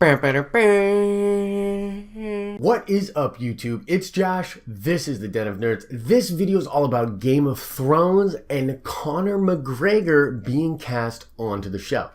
What is up, YouTube? It's Josh. This is the Den of Nerds. This video is all about Game of Thrones and Conor McGregor being cast onto the show.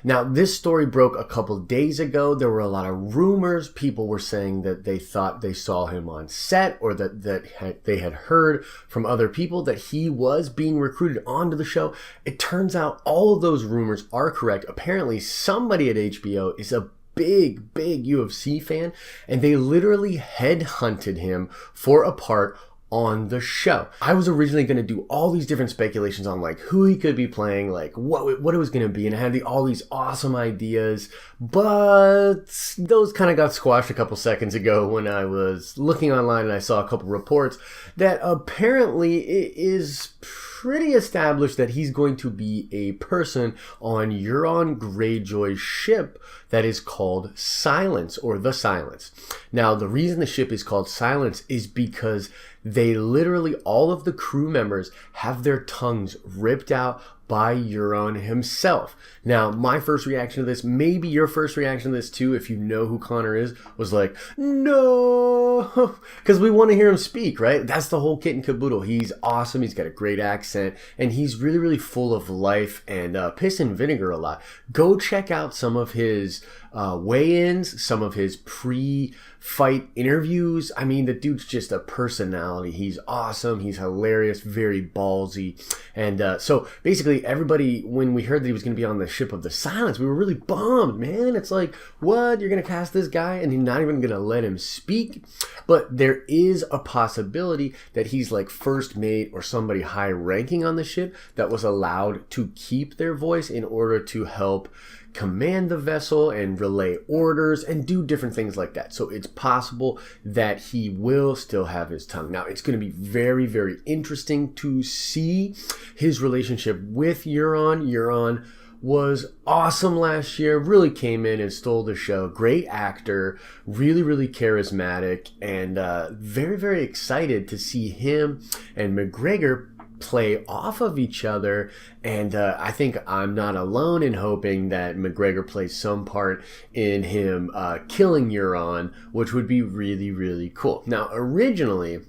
Now, this story broke a couple days ago. There were a lot of rumors. People were saying that they thought they saw him on set, or that they had heard from other people that he was being recruited onto the show. It turns out all of those rumors are correct. Apparently, somebody at HBO is a big UFC fan, and they literally headhunted him for a part on the show. I was originally going to do all these different speculations on like who he could be playing, like what it was going to be, and I had all these awesome ideas, but those kind of got squashed a couple seconds ago when I was looking online and I saw a couple reports that apparently it is pretty established that he's going to be a person on Euron Greyjoy's ship that is called Silence, or the Silence. Now, the reason the ship is called Silence is because they literally, all of the crew members have their tongues ripped out by Euron himself. Now, my first reaction to this, maybe your first reaction to this too, if you know who Conor is, was like, no, because we want to hear him speak, right? That's the whole kit and caboodle. He's awesome. He's got a great accent, and he's really full of life and piss and vinegar a lot. Go check out some of his weigh-ins, some of his pre-fight interviews. I mean, the dude's just a personality. He's awesome. He's hilarious, very ballsy. And so basically everybody, when we heard that he was going to be on the ship of the Silence, we were really bummed, man. It's like, what? You're going to cast this guy and you're not even going to let him speak? But there is a possibility that he's like first mate or somebody high ranking on the ship that was allowed to keep their voice in order to help command the vessel and relay orders and do different things like that. So it's possible that he will still have his tongue. Now, it's going to be very interesting to see his relationship with Euron. Euron was awesome last year, really came in and stole the show. Great actor, really charismatic, and very excited to see him and McGregor play off of each other. And I think I'm not alone in hoping that McGregor plays some part in him killing Euron, which would be really cool. Now, originally,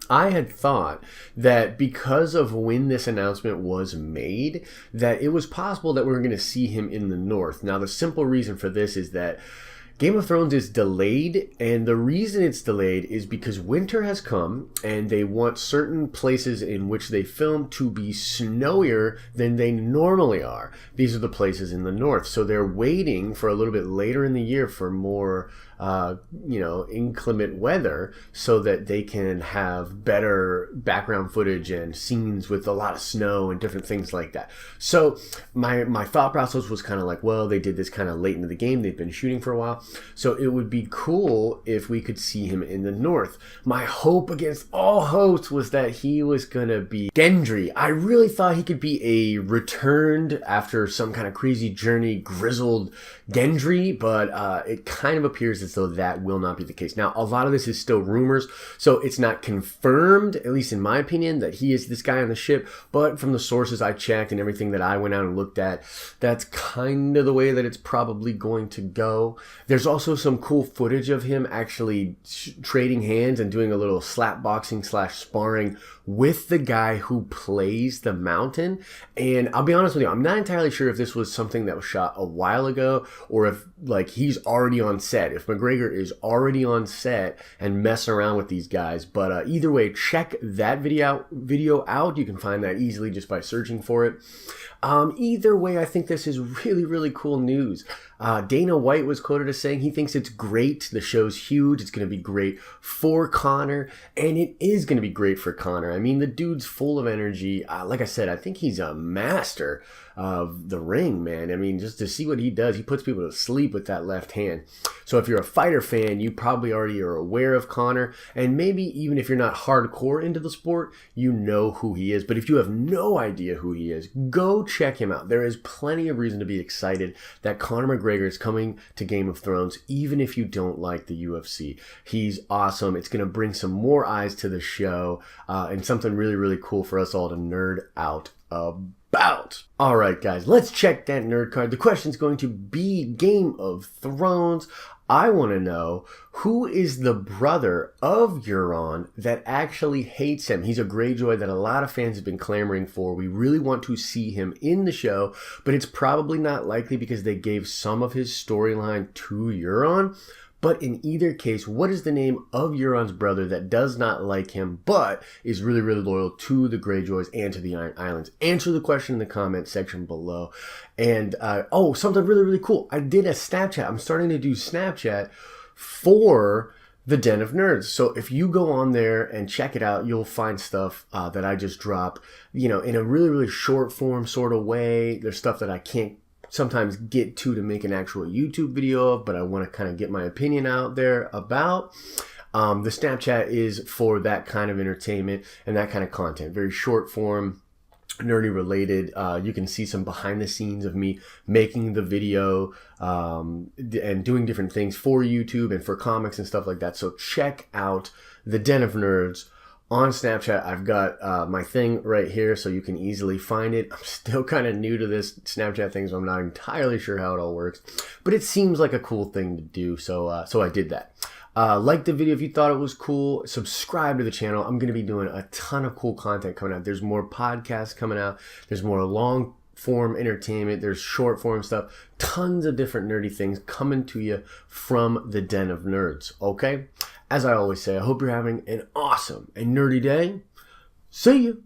I had thought that because of when this announcement was made, that it was possible that we were going to see him in the North. Now, the simple reason for this is that Game of Thrones is delayed, and the reason it's delayed is because winter has come and they want certain places in which they film to be snowier than they normally are. These are the places in the north, so they're waiting for a little bit later in the year for more inclement weather so that they can have better background footage and scenes with a lot of snow and different things like that. So my thought process was kind of like, well, they did this kind of late into the game. They've been shooting for a while. So it would be cool if we could see him in the north. My hope against all hopes was that he was going to be Gendry. I really thought he could be a returned after some kind of crazy journey, grizzled Gendry, but it kind of appears as though that will not be the case. Now, a lot of this is still rumors, so it's not confirmed, at least in my opinion, that he is this guy on the ship, but from the sources I checked and everything that I went out and looked at, that's kind of the way that it's probably going to go. There's also some cool footage of him actually trading hands and doing a little slap boxing / sparring with the guy who plays the Mountain. And I'll be honest with you, I'm not entirely sure if this was something that was shot a while ago or if like he's already on set, if McGregor is already on set and messing around with these guys. But either way, check that video out. You can find that easily just by searching for it. Either way, I think this is really cool news. Dana White was quoted as saying he thinks it's great. The show's huge. It's going to be great for Conor, and it is going to be great for Conor. I mean, the dude's full of energy. Like I said, I think he's a master of the ring, man. I mean, just to see what he does, he puts people to sleep with that left hand. So if you're a fighter fan, you probably already are aware of Conor, and maybe even if you're not hardcore into the sport, you know who he is. But if you have no idea who he is, go check him out. There is plenty of reason to be excited that Conor McGregor is coming to Game of Thrones, even if you don't like the UFC. He's awesome. It's going to bring some more eyes to the show, and something really cool for us all to nerd out about. about. All right, guys, let's check that nerd card. The question's going to be Game of Thrones. I want to know, who is the brother of Euron that actually hates him? He's a Greyjoy that a lot of fans have been clamoring for. We really want to see him in the show, but it's probably not likely because they gave some of his storyline to Euron. But in either case, what is the name of Euron's brother that does not like him, but is really, really loyal to the Greyjoys and to the Iron Islands? Answer the question in the comment section below. And, oh, something really, really cool. I did a Snapchat. I'm starting to do Snapchat for the Den of Nerds. So if you go on there and check it out, you'll find stuff that I just drop, you know, in a really, really short form sort of way. There's stuff that I can't sometimes get to make an actual YouTube video of, but I want to kind of get my opinion out there about. The Snapchat is for that kind of entertainment and that kind of content. Very short form, nerdy related. You can see some behind the scenes of me making the video and doing different things for YouTube and for comics and stuff like that. So check out the Den of Nerds on Snapchat. I've got my thing right here so you can easily find it. I'm still kind of new to this Snapchat thing, so I'm not entirely sure how it all works, but it seems like a cool thing to do, so I did that. Like the video if you thought it was cool. Subscribe to the channel. I'm going to be doing a ton of cool content coming out. There's more podcasts coming out. There's more long form entertainment. There's short form stuff. Tons of different nerdy things coming to you from the Den of Nerds, okay? As I always say, I hope you're having an awesome and nerdy day. See you.